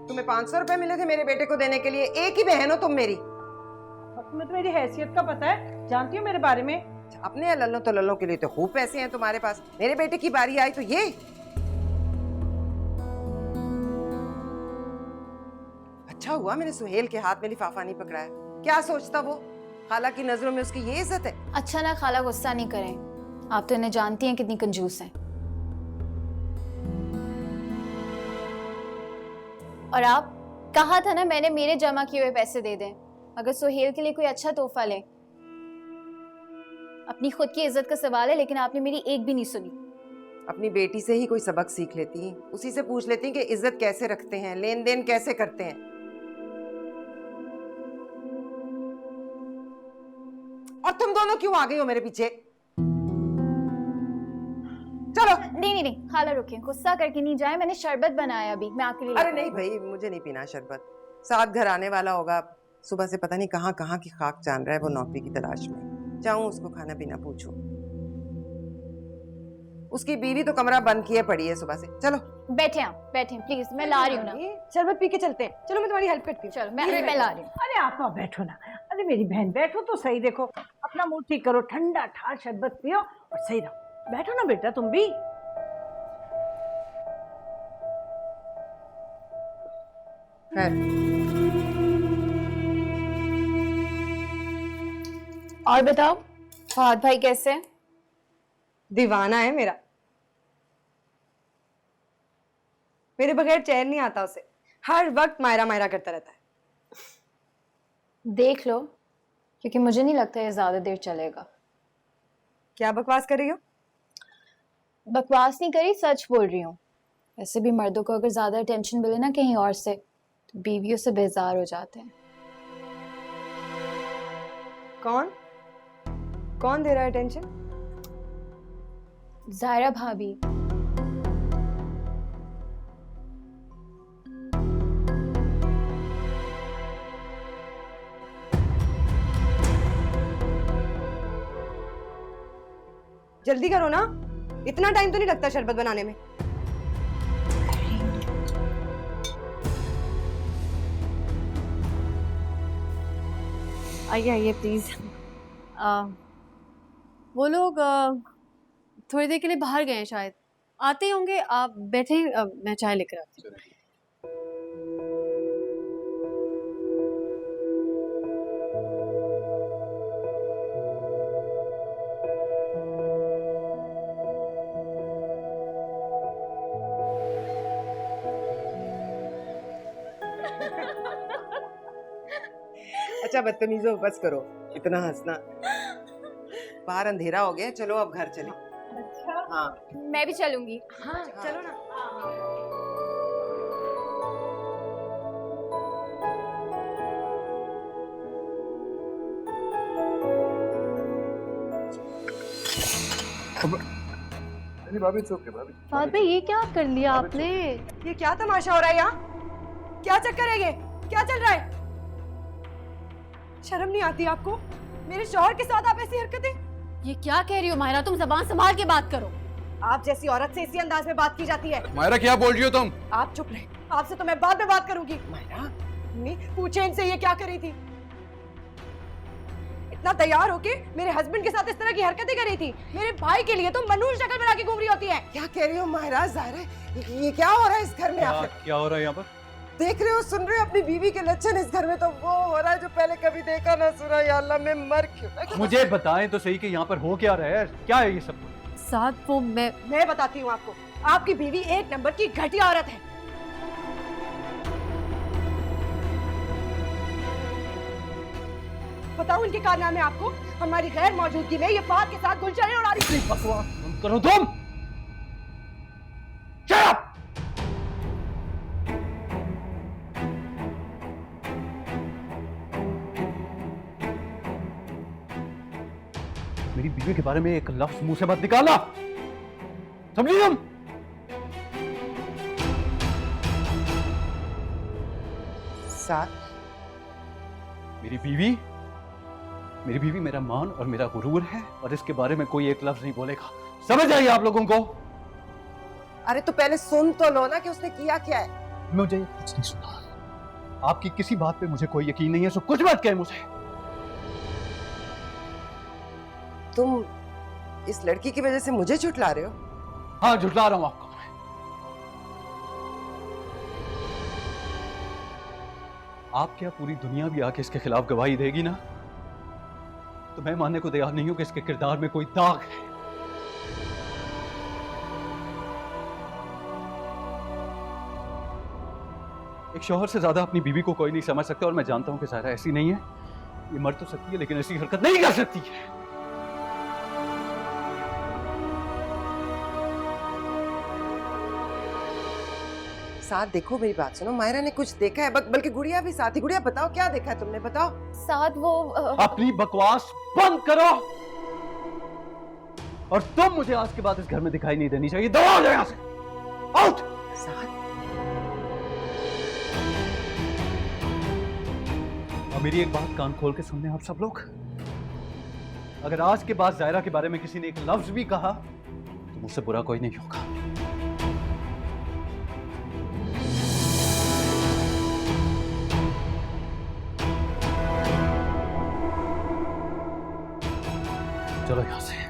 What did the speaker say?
तुम्हें 500 रुपए मिले थे मेरे बेटे को देने के लिए। एक ही बहन हो तुम मेरी। तुम्हें तो मेरी हैसियत का पता है, जानती हो मेरे बारे में। अपने लल्लों तो लल्लों के लिए तो खूब पैसे हैं तुम्हारे पास। मेरे बेटे की बारी आई तो ये। अच्छा हुआ मैंने सुहेल के हाथ में लिफाफा नहीं पकड़ाया। क्या सोचता वो? खाला की नजरों में उसकी ये इज्जत है। अच्छा ना खाला, गुस्सा नहीं करें। आप तो इन्हें जानती हैं कितनी कंजूस हैं। और आप कहा था ना मैंने मेरे जमा किए हुए पैसे दे दें अगर सुहेल के लिए कोई अच्छा तोहफा ले। अपनी खुद की इज्जत का सवाल है, लेकिन आपने मेरी एक भी नहीं सुनी। अपनी बेटी से ही कोई सबक सीख लेती हैं, उसी से पूछ लेती हैं कि इज्जत कैसे रखते हैं, लेन देन कैसे करते हैं। और तुम दोनों क्यों आ गई हो मेरे पीछे? चलो। नहीं नहीं नहीं खाला रुकिए, गुस्सा करके नहीं जाए। मैंने शरबत बनाया अभी, मैं आपके लिए। अरे नहीं भाई, मुझे नहीं पीना शरबत। साथ घर आने वाला होगा, सुबह से पता नहीं कहाँ कहाँ की खाक जान रहा है वो नौकरी की तलाश में। जाऊं उसको खाना पीना पूछूं। उसकी बीवी तो कमरा बंद किए पड़ी है सुबह से। चलो बैठे आप, बैठे प्लीज, मैं ला रही हूँ ना। शरबत पी के चलते हैं। चलो मैं तुम्हारी हेल्प करती हूँ। चलो मैं ला रही हूँ। अरे आप बैठो ना। अरे मेरी बहन बैठो तो सही, देखो अपना मूड ठीक करो, ठंडा ठार शरबत पियो और सही रहो। बैठो ना बेटा तुम भी। और बताओ फहद भाई कैसे हैं? दीवाना है मेरा, मेरे बगैर चैन नहीं आता उसे। हर वक्त मायरा मायरा करता रहता है। देख लो, क्योंकि मुझे नहीं लगता ये ज्यादा देर चलेगा। क्या बकवास कर रही हो? बकवास नहीं करी, सच बोल रही हूँ। वैसे भी मर्दों को अगर ज्यादा अटेंशन मिले ना कहीं और से तो बीवियों से बेजार हो जाते हैं। कौन कौन दे रहा है टेंशन? जायरा भाभी। जल्दी करो ना, इतना टाइम तो नहीं लगता शरबत बनाने में। आइए आइए प्लीज। वो लोग थोड़ी देर के लिए बाहर गए हैं, शायद आते ही होंगे। आप बैठे, मैं चाय लेकर आती हूँ। अच्छा बदतमीजो, बस करो इतना हंसना। बाहर अंधेरा हो गया, चलो अब घर चले। अच्छा हाँ मैं भी चलूंगी। हाँ चलो ना। फहद भाई ये क्या कर लिया आपने? ये क्या तमाशा हो रहा है यहाँ? क्या चक्कर है ये? क्या चल रहा है? शर्म नहीं आती आपको? मेरे शौहर के साथ आप ऐसी हरकतें। ये क्या कह रही हो मायरा? तुम जबान संभाल के बात करो। आप जैसी औरत से इसी अंदाज में बात की जाती है। मायरा क्या बोल रही हो तुम? आप चुप रहे, आपसे तो मैं बाद में बात करूंगी। मायरा, पूछे इनसे ये क्या करी थी। इतना तैयार होके मेरे हस्बैंड के साथ इस तरह की हरकतें कर रही थी। मेरे भाई के लिए तो मनूर शक्ल बना के घूम रही होती है। क्या कह रही हो मायरा? जाहिर ये क्या हो रहा है इस घर में आखिर? क्या हो रहा है यहाँ पर? देख रहे हो, सुन रहे हो अपनी बीवी के लक्षण इस घर में? तो वो हो रहा है जो पहले कभी देखा ना सुना। या अल्लाह, मैं मर क्यों? मुझे बताएं तो सही कि यहाँ पर हो क्या रहा है, क्या है ये सब? साथ वो मैं बताती हूँ आपको। आपकी बीवी एक नंबर की घटिया औरत है। बताऊं इनके कारनामे आपको? हमारी गैर मौजूदगी में ये फहद के साथ गुलशनें उड़ा रही थी। बकवास बंद करो तुम। Shut up! मेरी बीवी के बारे में एक लफ्ज मुंह से मत निकालना, समझी तुम? साथ मेरी बीवी मेरा मान और मेरा गुरूर है, और इसके बारे में कोई एक लफ्ज नहीं बोलेगा। समझ आइए आप लोगों को? अरे तो पहले सुन तो लो ना कि उसने किया क्या है। मुझे कुछ नहीं सुना। आपकी किसी बात पे मुझे कोई यकीन नहीं है, सो कुछ मत कहे मुझे। तुम इस लड़की की वजह से मुझे झुठला रहे हो? हाँ, झुठला रहा हूं आपको। आप क्या पूरी दुनिया भी आके इसके खिलाफ गवाही देगी ना, तो मैं मानने को तैयार नहीं हूं कि इसके किरदार में कोई दाग है। एक शौहर से ज्यादा अपनी बीवी को कोई नहीं समझ सकता, और मैं जानता हूं कि ज़ाहिरा ऐसी नहीं है। ये मर तो सकती है लेकिन ऐसी हरकत नहीं कर सकती है। साथ देखो, मेरी बात सुनो, मायरा ने कुछ देखा है, बल्कि गुड़िया भी साथ ही। गुड़िया बताओ क्या देखा है तुमने, बताओ। साथ वो अपनी बकवास बंद करो, और तुम मुझे आज के बाद इस घर में दिखाई नहीं देनी चाहिए। दौड़ जाओ यहां से, आउट। साथ और मेरी एक बात कान खोल के सुनने आप सब लोग, अगर आज के बाद ज़ाहिरा के बारे में किसी ने एक लफ्ज भी कहा तो मुझसे बुरा कोई नहीं होगा। चलो यहां से।